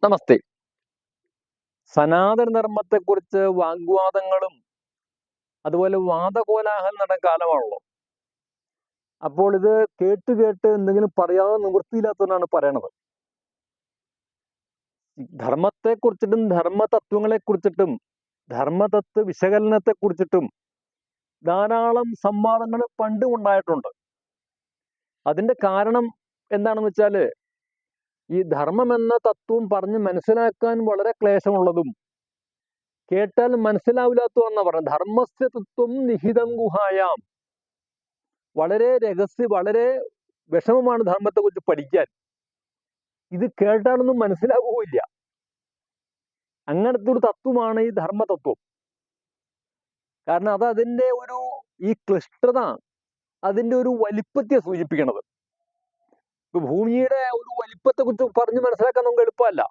നമസ്തേ. സനാതന ധർമ്മത്തെക്കുറിച്ച് വാഗ്വാദങ്ങളും അതുപോലെ വാദകോലാഹലം നടന്ന കാലമാണല്ലോ. അപ്പോൾ ഇത് കേട്ട് കേട്ട് എന്തെങ്കിലും പറയാതെ നിവൃത്തിയില്ലാത്തവരാണ് പറയണത്. ധർമ്മത്തെക്കുറിച്ചിട്ടും ധർമ്മതത്വങ്ങളെക്കുറിച്ചിട്ടും ധർമ്മതത്വ വിശകലനത്തെക്കുറിച്ചിട്ടും ധാരാളം സംവാദങ്ങൾ പണ്ടും ഉണ്ടായിട്ടുണ്ട്. അതിന്റെ കാരണം എന്താണെന്ന് വെച്ചാൽ ഈ ധർമ്മം എന്ന തത്വം പറഞ്ഞ് മനസ്സിലാക്കാൻ വളരെ ക്ലേശമുള്ളതും കേട്ടാൽ മനസ്സിലാവില്ലാത്തതെന്നാ പറഞ്ഞത്. ധർമ്മസ്യ തത്വം നിഹിതം ഗുഹായാം. വളരെ വളരെ വിഷമമാണ് ധർമ്മത്തെക്കുറിച്ച് പഠിക്കാൻ. ഇത് കേട്ടാലൊന്നും മനസ്സിലാവുകയില്ല. അങ്ങനത്തെ ഒരു തത്വമാണ് ഈ ധർമ്മതത്വം. കാരണം അത് അതിൻ്റെ ഈ ക്ലിഷ്ടത, അതിൻ്റെ ഒരു വലിപ്പത്തെ സൂചിപ്പിക്കണത്. ഇപ്പൊ ഭൂമിയുടെ ഒരു വലിപ്പത്തെക്കുറിച്ച് പറഞ്ഞ് മനസ്സിലാക്കാൻ നമുക്ക് എളുപ്പമല്ല.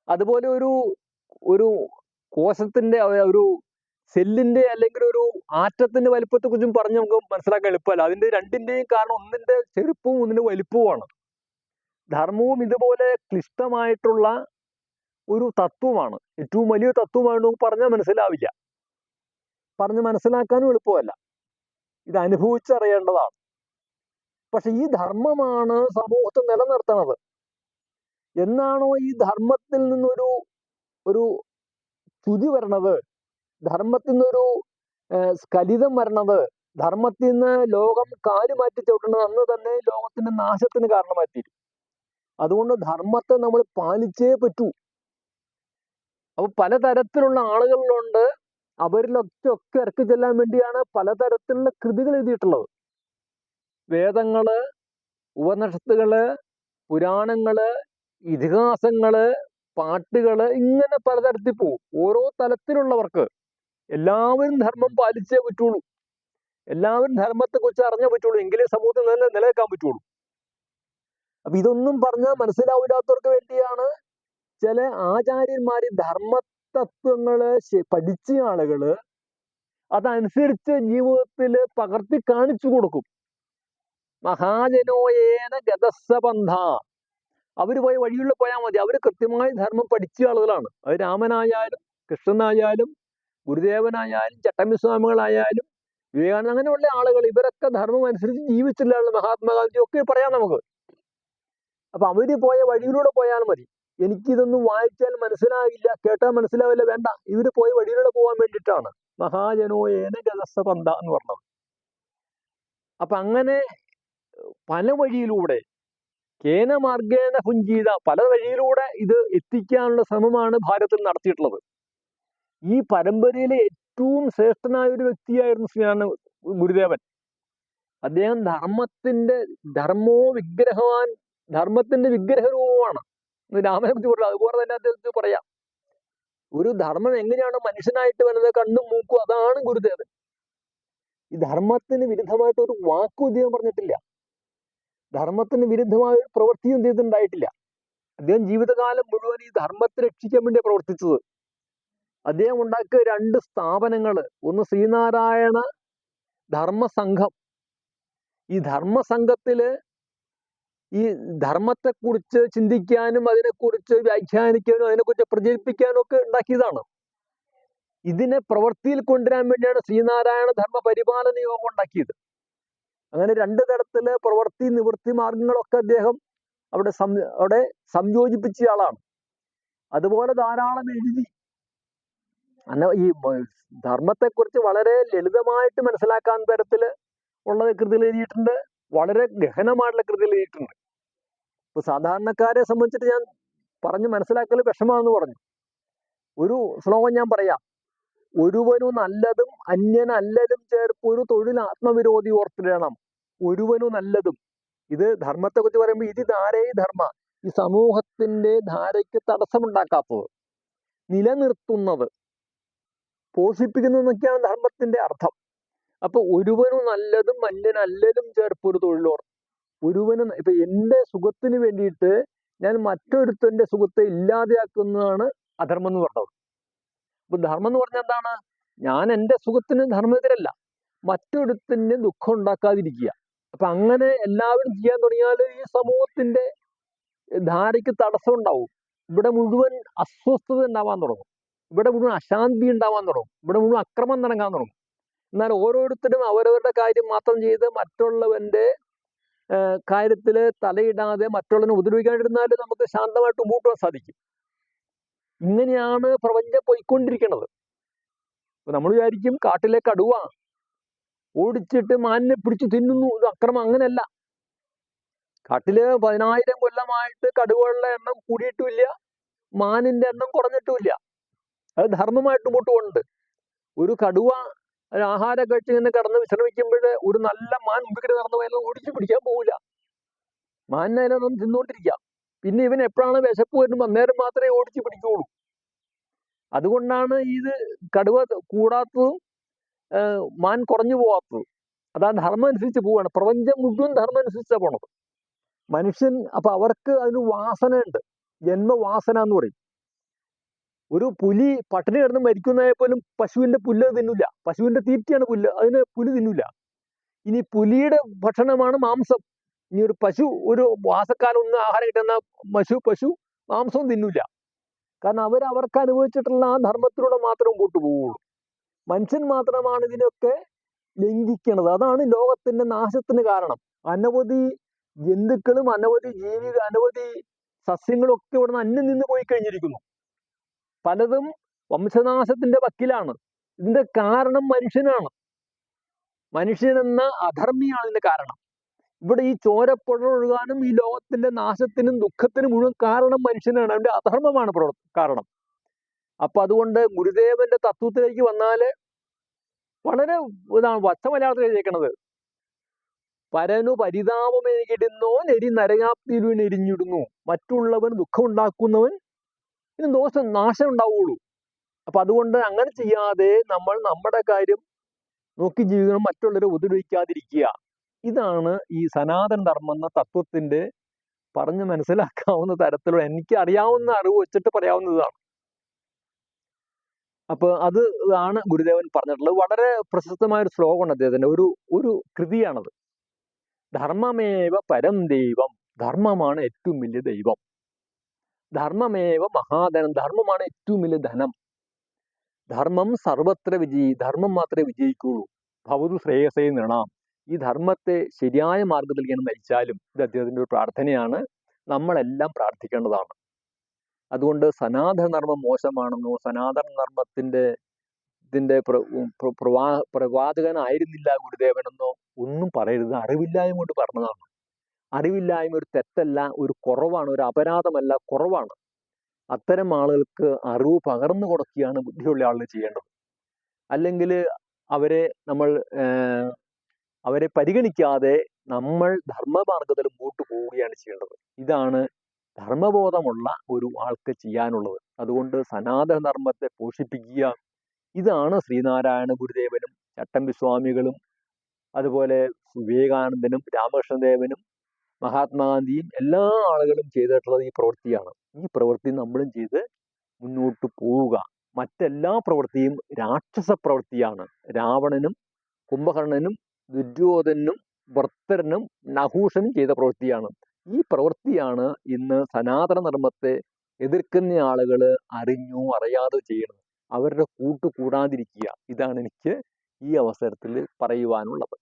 അതുപോലെ ഒരു കോശത്തിന്റെ ഒരു സെല്ലിന്റെ അല്ലെങ്കിൽ ഒരു ആറ്റത്തിന്റെ വലിപ്പത്തെക്കുറിച്ചും പറഞ്ഞ് നമുക്ക് മനസ്സിലാക്കാൻ എളുപ്പമല്ല. അതിന്റെ രണ്ടിന്റെയും കാരണം ഒന്നിന്റെ ചെറുപ്പവും ഒന്നിന്റെ വലിപ്പവുമാണ്. ധർമ്മവും ഇതുപോലെ ക്ലിഷ്ടമായിട്ടുള്ള ഒരു തത്വമാണ്. ഏറ്റവും വലിയ തത്വമാണ്. നമുക്ക് പറഞ്ഞാൽ മനസ്സിലാവില്ല, പറഞ്ഞ് മനസ്സിലാക്കാനും എളുപ്പമല്ല. ഇത് അനുഭവിച്ചറിയേണ്ടതാണ്. പക്ഷെ ഈ ധർമ്മമാണ് സമൂഹത്തെ നിലനിർത്തണത്. എന്നാണോ ഈ ധർമ്മത്തിൽ നിന്നൊരു ഒരു ചുതി വരണത്, ധർമ്മത്തിൽ നിന്നൊരു സ്ഖലിതം വരണത്, ധർമ്മത്തിൽ നിന്ന് ലോകം കാലുമാറ്റി ചവിട്ടുന്നത്, അന്ന് തന്നെ ലോകത്തിന്റെ നാശത്തിന് കാരണമായി തീരും. അതുകൊണ്ട് ധർമ്മത്തെ നമ്മൾ പാലിച്ചേ പറ്റൂ. അപ്പൊ പലതരത്തിലുള്ള ആളുകളിലുണ്ട്. അവരിലൊക്കെ ഇറക്കി ചെല്ലാൻ വേണ്ടിയാണ് പലതരത്തിലുള്ള കൃതികൾ എഴുതിയിട്ടുള്ളത്. വേദങ്ങള്, ഉപനിഷത്തുകള്, പുരാണങ്ങള്, ഇതിഹാസങ്ങള്, പാട്ടുകള്, ഇങ്ങനെ പലതരത്തിൽ പോവും. ഓരോ തലത്തിലുള്ളവർക്ക് എല്ലാവരും ധർമ്മം പാലിച്ചേ പറ്റുള്ളൂ. എല്ലാവരും ധർമ്മത്തെക്കുറിച്ച് അറിഞ്ഞേ പറ്റുള്ളൂ. എങ്കിലേ സമൂഹത്തിൽ നിലനിൽക്കാൻ പറ്റുള്ളൂ. അപ്പൊ ഇതൊന്നും പറഞ്ഞാൽ മനസ്സിലാവില്ലാത്തവർക്ക് വേണ്ടിയാണ് ചില ആചാര്യന്മാര് ധർമ്മതത്വങ്ങള് പഠിച്ച ആളുകള് അതനുസരിച്ച് ജീവിതത്തിൽ പകർത്തി കാണിച്ചു കൊടുക്കും. മഹാജനോയേന ഗതസ്സബന്ധ. അവര് പോയി വഴികളിൽ പോയാൽ മതി. അവര് കൃത്യമായി ധർമ്മം പഠിച്ച ആളുകളാണ്. അത് രാമനായാലും കൃഷ്ണനായാലും ഗുരുദേവനായാലും ചട്ടമ്പിസ്വാമികളായാലും വിവേകാനന്ദ, അങ്ങനെയുള്ള ആളുകൾ, ഇവരൊക്കെ ധർമ്മം അനുസരിച്ച് ജീവിച്ചില്ല. മഹാത്മാഗാന്ധി ഒക്കെ പറയാം നമുക്ക്. അപ്പൊ അവര് പോയ വഴിയിലൂടെ പോയാൽ മതി. എനിക്കിതൊന്നും വായിച്ചാൽ മനസ്സിലാകില്ല, കേട്ടാൽ മനസ്സിലാവില്ല, വേണ്ട. ഇവര് പോയ വഴിയിലൂടെ പോകാൻ വേണ്ടിയിട്ടാണ് മഹാജനോയേന ഗതസ്സബന്ധ എന്ന് പറഞ്ഞത്. അപ്പൊ അങ്ങനെ പല വഴിയിലൂടെ കേനമാർഗേന ഭുഞ്ചീത, പല വഴിയിലൂടെ ഇത് എത്തിക്കാനുള്ള ശ്രമമാണ് ഭാരതത്തിൽ നടത്തിയിട്ടുള്ളത്. ഈ പരമ്പരയിലെ ഏറ്റവും ശ്രേഷ്ഠനായ ഒരു വ്യക്തിയായിരുന്നു ശ്രീനാരായണ ഗുരുദേവൻ. അദ്ദേഹം ധർമ്മോ വിഗ്രഹവാൻ, ധർമ്മത്തിന്റെ വിഗ്രഹരൂപമാണ്. രാമനെ കുറിച്ച് പറഞ്ഞു. അതുപോലെ തന്നെ അദ്ദേഹത്തിന് പറയാം, ഒരു ധർമ്മം എങ്ങനെയാണ് മനുഷ്യനായിട്ട് വരുന്നത്, കണ്ണും മൂക്കും, അതാണ് ഗുരുദേവൻ. ഈ ധർമ്മത്തിന് വിരുദ്ധമായിട്ട് ഒരു വാക്കും അദ്ദേഹം പറഞ്ഞിട്ടില്ല. ധർമ്മത്തിന് വിരുദ്ധമായ ഒരു പ്രവൃത്തിയും അദ്ദേഹത്തിന് ഉണ്ടായിട്ടില്ല. അദ്ദേഹം ജീവിതകാലം മുഴുവൻ ഈ ധർമ്മത്തെ രക്ഷിക്കാൻ വേണ്ടിയാണ് പ്രവർത്തിച്ചത്. അദ്ദേഹം ഉണ്ടാക്കിയ 2 സ്ഥാപനങ്ങള്, ഒന്ന് ശ്രീനാരായണ ധർമ്മസംഘം. ഈ ധർമ്മസംഘത്തില് ഈ ധർമ്മത്തെക്കുറിച്ച് ചിന്തിക്കാനും അതിനെക്കുറിച്ച് വ്യാഖ്യാനിക്കാനും അതിനെക്കുറിച്ച് പ്രചരിപ്പിക്കാനും ഒക്കെ ഉണ്ടാക്കിയതാണ്. ഇതിനെ പ്രവൃത്തിയിൽ കൊണ്ടുവരാൻ വേണ്ടിയാണ് ശ്രീനാരായണ ധർമ്മ പരിപാലന യോഗം ഉണ്ടാക്കിയത്. അങ്ങനെ 2 തരത്തില് പ്രവൃത്തി നിവൃത്തി മാർഗങ്ങളൊക്കെ അദ്ദേഹം അവിടെ സംയോജിപ്പിച്ച ആളാണ്. അതുപോലെ ധാരാളം എഴുതി. ഈ ധർമ്മത്തെക്കുറിച്ച് വളരെ ലളിതമായിട്ട് മനസ്സിലാക്കാൻ തരത്തില് ഉള്ള കൃതികൾ എഴുതിയിട്ടുണ്ട്. വളരെ ഗഹനമായിട്ടുള്ള കൃതികൾ എഴുതിയിട്ടുണ്ട്. ഇപ്പൊ സാധാരണക്കാരെ സംബന്ധിച്ചിട്ട് ഞാൻ പറഞ്ഞ് മനസ്സിലാക്കൽ വിഷമാണെന്ന് പറഞ്ഞു. ഒരു ശ്ലോകം ഞാൻ പറയാം. ഒരുവനു നല്ലതും അന്യനല്ലതും ചേർപ്പൊരു തൊഴിൽ ആത്മവിരോധി ഓർത്തിടണം. ഒരുവനു നല്ലതും. ഇത് ധർമ്മത്തെക്കുറിച്ച് പറയുമ്പോൾ ഇത് ധാരേ ധർമ്മ, ഈ സമൂഹത്തിന്റെ ധാരയ്ക്ക് തടസ്സമുണ്ടാക്കാത്തത്, നിലനിർത്തുന്നത്, പോഷിപ്പിക്കുന്നതൊക്കെയാണ് ധർമ്മത്തിന്റെ അർത്ഥം. അപ്പൊ ഒരുവനു നല്ലതും അന്യനല്ലതും ചേർപ്പൊരു തൊഴിലോർ. ഇപ്പൊ എന്റെ സുഖത്തിന് വേണ്ടിയിട്ട് ഞാൻ മറ്റൊരുത്തന്റെ സുഖത്തെ ഇല്ലാതെയാക്കുന്നതാണ് അധർമ്മം എന്ന് പറഞ്ഞത്. അപ്പൊ ധർമ്മം എന്ന് പറഞ്ഞാൽ എന്താണ്? ഞാൻ എൻ്റെ സുഖത്തിന് ധർമ്മത്തിലല്ല, മറ്റൊരുത്തന് ദുഃഖം ഉണ്ടാക്കാതിരിക്കുക. അപ്പൊ അങ്ങനെ എല്ലാവരും ചെയ്യാൻ തുടങ്ങിയാൽ ഈ സമൂഹത്തിന്റെ ധാരയ്ക്ക് തടസ്സം ഉണ്ടാവും. ഇവിടെ മുഴുവൻ അസ്വസ്ഥത ഉണ്ടാവാൻ തുടങ്ങും, ഇവിടെ മുഴുവൻ അശാന്തി ഉണ്ടാവാൻ തുടങ്ങും, ഇവിടെ മുഴുവൻ അക്രമം നടക്കാൻ തുടങ്ങും. എന്നാൽ ഓരോരുത്തരും അവരവരുടെ കാര്യം മാത്രം ചെയ്ത് മറ്റുള്ളവന്റെ കാര്യത്തിൽ തലയിടാതെ മറ്റുള്ളവനെ ഉപദ്രവിക്കാണ്ടിരുന്നാൽ നമുക്ക് ശാന്തമായിട്ട് മുമ്പോട്ട് പോകാൻ സാധിക്കും. ഇങ്ങനെയാണ് പ്രപഞ്ചം പോയിക്കൊണ്ടിരിക്കുന്നത്. നമ്മൾ വിചാരിക്കും കാട്ടിലെ കടുവ ഓടിച്ചിട്ട് മാനിനെ പിടിച്ചു തിന്നുന്നു, ഇത് അക്രമം. അങ്ങനെയല്ല. കാട്ടില് 10,000 കൊല്ലമായിട്ട് കടുവകളുടെ എണ്ണം കൂടിയിട്ടുമില്ല, മാനിന്റെ എണ്ണം കുറഞ്ഞിട്ടുമില്ല. അത് ധർമ്മമായിട്ട് മുമ്പോട്ട് പോകുന്നുണ്ട്. ഒരു കടുവ ആഹാരം കഴിച്ച് ഇങ്ങനെ കിടന്ന് വിശ്രമിക്കുമ്പോൾ ഒരു നല്ല മാൻ മുമ്പിൽ നടന്നു പോയാലും ഓടിച്ചു പിടിക്കാൻ പോകില്ല. മാനിനൊന്നും തിന്നുകൊണ്ടിരിക്കാം. പിന്നെ ഇവൻ എപ്പോഴാണ് വിശപ്പ് വരുമ്പോൾ അന്നേരം മാത്രമേ ഓടിച്ചു പിടിക്കുകയുള്ളൂ. അതുകൊണ്ടാണ് ഇത് കടുവ കൂടാത്തതും മാൻ കുറഞ്ഞു പോകാത്തത്. അതാ ധർമ്മം അനുസരിച്ച് പോവാണ്. പ്രപഞ്ചം മുഴുവൻ ധർമ്മം അനുസരിച്ചാണ് പോണത്. മനുഷ്യൻ അപ്പൊ അവർക്ക് അതിന് വാസന ഉണ്ട്, ജന്മവാസന എന്ന് പറയും. ഒരു പുലി പട്ടിണി കിടന്ന് മരിക്കുന്നതായ പോലും പശുവിന്റെ പുല്ല് തിന്നില്ല, പശുവിന്റെ തീറ്റയാണ് പുല്ല്, അതിന് പുല്ല് തിന്നില്ല. ഇനി പുലിയുടെ ഭക്ഷണമാണ് മാംസം. ഇനി ഒരു പശു ഒരു മാസക്കാലം ഒന്ന് ആഹാരം കിട്ടുന്ന പശു മാംസവും തിന്നില്ല. കാരണം അവർക്ക് അനുഭവിച്ചിട്ടുള്ള ആ ധർമ്മത്തിലൂടെ മാത്രം മുമ്പോട്ട് പോവുള്ളൂ. മനുഷ്യൻ മാത്രമാണ് ഇതിനൊക്കെ ലംഘിക്കുന്നത്. അതാണ് ലോകത്തിന്റെ നാശത്തിന് കാരണം. അനവധി ജന്തുക്കളും അനവധി അനവധി സസ്യങ്ങളും ഒക്കെ ഇവിടുന്ന് അന്യം നിന്ന് പോയി കഴിഞ്ഞിരിക്കുന്നു. പലതും വംശനാശത്തിന്റെ വക്കിലാണ്. ഇതിന്റെ കാരണം മനുഷ്യനാണ്. മനുഷ്യനെന്ന അധർമ്മിയാണ് ഇതിന്റെ കാരണം. ഇവിടെ ഈ ചോരപ്പുഴ ഒഴുകാനും ഈ ലോകത്തിന്റെ നാശത്തിനും ദുഃഖത്തിനും മുഴുവൻ കാരണം മനുഷ്യനാണ്. അവന്റെ അധർമ്മമാണ് കാരണം. അപ്പൊ അതുകൊണ്ട് ഗുരുദേവന്റെ തത്വത്തിലേക്ക് വന്നാല് വളരെ ഇതാണ് വച്ച മലയാളത്തിൽ എഴുതിയേക്കണത്. പരനു പരിതാപമേകിടുന്നോ നെരി നരകാപ്തിയിലും എരിഞ്ഞിടുന്നു, മറ്റുള്ളവൻ ദുഃഖം ഉണ്ടാക്കുന്നവൻ ഇതിന് നാശം ഉണ്ടാവുള്ളൂ. അപ്പൊ അതുകൊണ്ട് അങ്ങനെ ചെയ്യാതെ നമ്മൾ നമ്മുടെ കാര്യം നോക്കി ജീവിക്കണം, മറ്റുള്ളവരെ ഉപദ്രവിക്കാതിരിക്കുക. ഇതാണ് ഈ സനാതന ധർമ്മം എന്ന തത്വത്തിന്റെ പറഞ്ഞ് മനസ്സിലാക്കാവുന്ന തരത്തിലുള്ള എനിക്ക് അറിയാവുന്ന അറിവ് വെച്ചിട്ട് പറയാവുന്നതാണ്. അപ്പൊ അത് ആണ് ഗുരുദേവൻ പറഞ്ഞിട്ടുള്ളത്. വളരെ പ്രശസ്തമായ ഒരു ശ്ലോകമാണ് അദ്ദേഹത്തിന്റെ, ഒരു കൃതിയാണത്. ധർമ്മമേവ പരം ദൈവം, ധർമ്മമാണ് ഏറ്റവും വലിയ ദൈവം. ധർമ്മമേവ മഹാധനം, ധർമ്മമാണ് ഏറ്റവും വലിയ ധനം. ധർമ്മം സർവത്ര ധർമ്മം മാത്രമേ വിജയിക്കുള്ളൂ. ഭവതു ശ്രേയസേ നൃണാം. ഈ ധർമ്മത്തെ ശരിയായ മാർഗത്തിൽ ഇങ്ങനെ നയിച്ചാലും, ഇത് അദ്ദേഹത്തിന്റെ ഒരു പ്രാർത്ഥനയാണ്, നമ്മളെല്ലാം പ്രാർത്ഥിക്കേണ്ടതാണ്. അതുകൊണ്ട് സനാതന ധർമ്മം മോശമാണെന്നോ സനാതന ധർമ്മത്തിന്റെ പ്രവാചകനായിരുന്നില്ല ഗുരുദേവനെന്നോ ഒന്നും പറയരുത്. അറിവില്ലായ്മ കൊണ്ട് പറഞ്ഞതാണ്. അറിവില്ലായ്മ ഒരു തെറ്റല്ല, ഒരു കുറവാണ്, ഒരു അപരാധമല്ല, കുറവാണ്. അത്തരം ആളുകൾക്ക് അറിവ് പകർന്നു കൊടുക്കുകയാണ് ബുദ്ധിയുള്ള ആളുകൾ ചെയ്യേണ്ടത്. അല്ലെങ്കിൽ അവരെ പരിഗണിക്കാതെ നമ്മൾ ധർമ്മമാർഗത്തിൽ മുമ്പോട്ട് പോവുകയാണ് ചെയ്യേണ്ടത്. ഇതാണ് ധർമ്മബോധമുള്ള ഒരു ആൾക്ക് ചെയ്യാനുള്ളത്. അതുകൊണ്ട് സനാതന ധർമ്മത്തെ പോഷിപ്പിക്കുക. ഇതാണ് ശ്രീനാരായണ ഗുരുദേവനും ചട്ടമ്പി സ്വാമികളും അതുപോലെ വിവേകാനന്ദനും രാമകൃഷ്ണദേവനും മഹാത്മാഗാന്ധിയും എല്ലാ ആളുകളും ചെയ്തിട്ടുള്ളത് ഈ പ്രവൃത്തിയാണ്. ഈ പ്രവൃത്തി നമ്മളും ചെയ്ത് മുന്നോട്ട് പോവുക. മറ്റെല്ലാ പ്രവൃത്തിയും രാക്ഷസ പ്രവൃത്തിയാണ്. രാവണനും കുംഭകർണനും ദുര്യോധനും വൃത്രനും നഹൂഷനും ചെയ്ത പ്രവൃത്തിയാണ്. ഈ പ്രവൃത്തിയാണ് ഇന്ന് സനാതന ധർമ്മത്തെ എതിർക്കുന്ന ആളുകൾ അറിഞ്ഞോ അറിയാതെ ചെയ്യണം. അവരുടെ കൂടാതിരിക്കുക. ഇതാണ് എനിക്ക് ഈ അവസരത്തിൽ പറയുവാനുള്ളത്.